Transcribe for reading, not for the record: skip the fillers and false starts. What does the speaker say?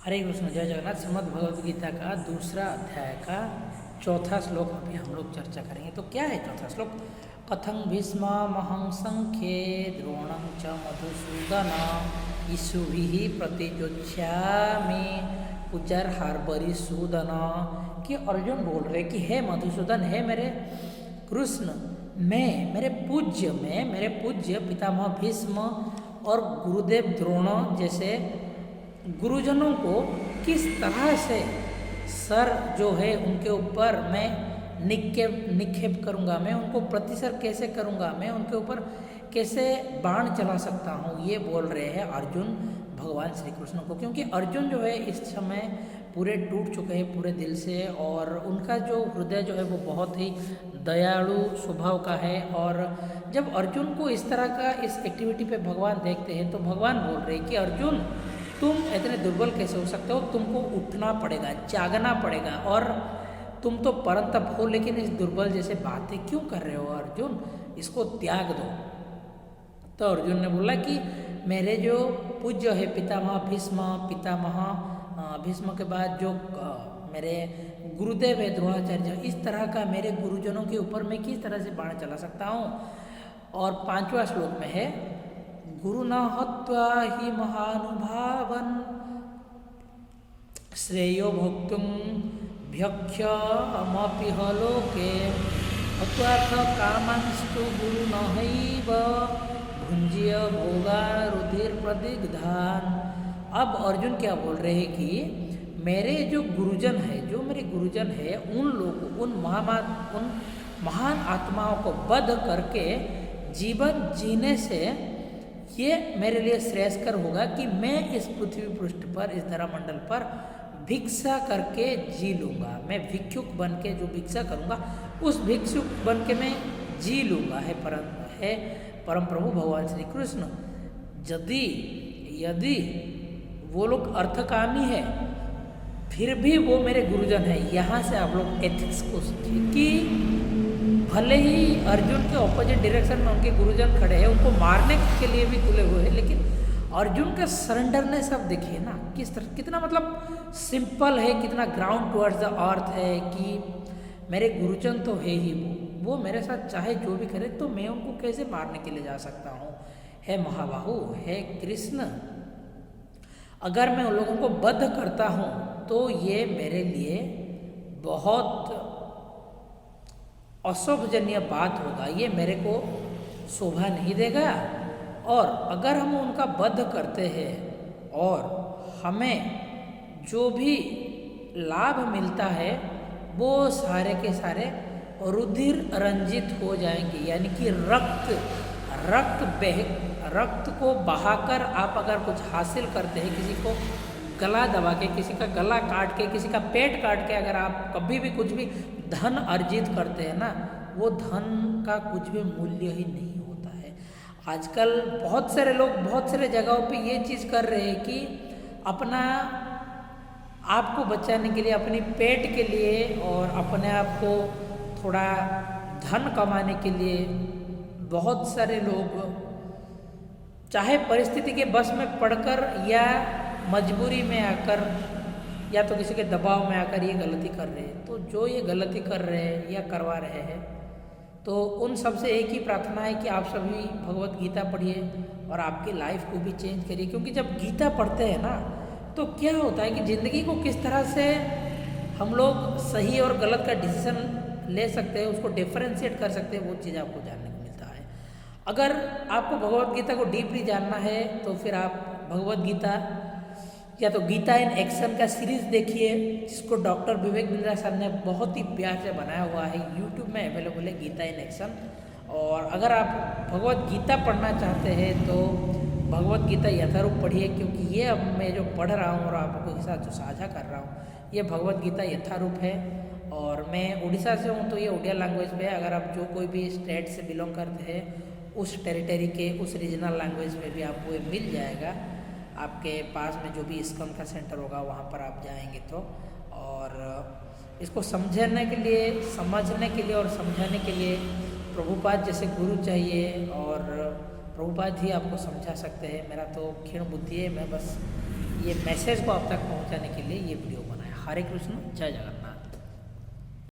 हरे कृष्ण जय जगन्नाथ। श्रीमद् भगवद गीता का दूसरा अध्याय का चौथा श्लोक अभी हम लोग चर्चा करेंगे। तो क्या है चौथा श्लोक? कथं भीष्म महं संख्ये द्रोणं च मधुसूदन ईशुभिः प्रतिजोत्स्यामि पूजर्हार्बरिसूदन। कि अर्जुन बोल रहे कि हे मधुसूदन, हे मेरे कृष्ण, मैं मेरे पूज्य पितामह भीष्म और गुरुदेव द्रोण जैसे गुरुजनों को किस तरह से सर जो है उनके ऊपर मैं निक्षेप करूँगा, मैं उनको प्रतिसर कैसे करूँगा, मैं उनके ऊपर कैसे बाण चला सकता हूँ, ये बोल रहे हैं अर्जुन भगवान श्री कृष्ण को। क्योंकि अर्जुन जो है इस समय पूरे टूट चुके हैं पूरे दिल से, और उनका जो हृदय जो है वो बहुत ही दयालु स्वभाव का है। और जब अर्जुन को इस तरह का इस एक्टिविटी पे भगवान देखते हैं तो भगवान बोल रहे हैं कि अर्जुन, तुम इतने दुर्बल कैसे हो सकते हो, तुमको उठना पड़ेगा, जागना पड़ेगा, और तुम तो परंतप हो, लेकिन इस दुर्बल जैसे बातें क्यों कर रहे हो अर्जुन, इसको त्याग दो। तो अर्जुन ने बोला कि मेरे जो पूज्य है पितामह भीष्म के बाद जो मेरे गुरुदेव है द्रोणाचार्य, इस तरह का मेरे गुरुजनों के ऊपर मैं किस तरह से बाण चला सकता हूँ। और 5वां श्लोक में है गुरु न हत्वा हि महानुभावन श्रेयो भोक्तुं भ्यक्षमपि लोके हत्वाथ कामांस्तु गुरु नहैव भुंज्य भोगा रुधिर प्रदिग्धान। अब अर्जुन क्या बोल रहे हैं कि मेरे जो मेरे गुरुजन है उन लोगों उन महान आत्माओं को वध करके जीवन जीने से ये मेरे लिए श्रेयस्कर होगा कि मैं इस पृथ्वी पृष्ठ पर, इस धरा मंडल पर भिक्षा करके जी लूँगा। मैं भिक्षुक बन के जो भिक्षा करूँगा उस भिक्षुक बन के मैं जी लूँगा। है परम प्रभु भगवान श्री कृष्ण। यदि वो लोग अर्थकामी है फिर भी वो मेरे गुरुजन है। यहाँ से आप लोग एथिक्स को सीखिए कि भले ही अर्जुन के ऑपोजिट डायरेक्शन में उनके गुरुजन खड़े हैं, उनको मारने के लिए भी तुले हुए हैं, लेकिन अर्जुन का सरेंडरनेस आप देखिए ना, किस तरह कितना मतलब सिंपल है, कितना ग्राउंड टुवर्ड्स द अर्थ है कि मेरे गुरुजन तो है ही, वो मेरे साथ चाहे जो भी करे तो मैं उनको कैसे मारने के लिए जा सकता हूँ। हे महाबाहु, हे कृष्ण, अगर मैं उन लोगों को बद्ध करता हूँ तो ये मेरे लिए बहुत अशुभजन्य बात होगा, ये मेरे को शोभा नहीं देगा। और अगर हम उनका वध करते हैं और हमें जो भी लाभ मिलता है वो सारे के सारे रुधिर रंजित हो जाएंगे, यानी कि रक्त को बहाकर आप अगर कुछ हासिल करते हैं, किसी को गला दबा के, किसी का गला काट के, किसी का पेट काट के अगर आप कभी भी कुछ भी धन अर्जित करते हैं ना, वो धन का कुछ भी मूल्य ही नहीं होता है। आजकल बहुत सारे लोग बहुत सारे जगहों पे ये चीज़ कर रहे हैं कि अपना आप को बचाने के लिए, अपनी पेट के लिए और अपने आप को थोड़ा धन कमाने के लिए बहुत सारे लोग चाहे परिस्थिति के बस में पड़कर या मजबूरी में आकर या तो किसी के दबाव में आकर ये गलती कर रहे हैं। तो जो ये गलती कर रहे हैं या करवा रहे हैं, तो उन सब से एक ही प्रार्थना है कि आप सभी भगवत गीता पढ़िए और आपकी लाइफ को भी चेंज करिए। क्योंकि जब गीता पढ़ते हैं ना तो क्या होता है कि ज़िंदगी को किस तरह से हम लोग सही और गलत का डिसीजन ले सकते हैं, उसको डिफरेंशिएट कर सकते हैं, वो चीज़ आपको जानने को मिलता है। अगर आपको भगवत गीता को डीपली जानना है तो फिर आप भगवत गीता या तो गीता इन एक्शन का सीरीज़ देखिए, जिसको डॉक्टर विवेक बिंद्रा सर ने बहुत ही प्यार से बनाया हुआ है, यूट्यूब में अवेलेबल है गीता इन एक्शन। और अगर आप भगवत गीता पढ़ना चाहते हैं तो भगवत गीता यथारूप पढ़िए, क्योंकि ये अब मैं जो पढ़ रहा हूँ और आपको के साथ जो साझा कर रहा हूँ ये भगवत गीता यथारूप है। और मैं उड़ीसा से हूँ तो ये उड़िया लैंग्वेज में है। अगर आप जो कोई भी स्टेट से बिलोंग करते हैं उस टेरिटरी के उस रीजनल लैंग्वेज में भी आपको ये मिल जाएगा। आपके पास में जो भी इस्कॉन का सेंटर होगा वहाँ पर आप जाएंगे तो। और इसको समझने के लिए और समझाने के लिए प्रभुपाद जैसे गुरु चाहिए, और प्रभुपाद ही आपको समझा सकते हैं। मेरा तो क्षीण बुद्धि है, मैं बस ये मैसेज को आप तक पहुंचाने के लिए ये वीडियो बनाया। हरे कृष्ण, जय जगन्नाथ।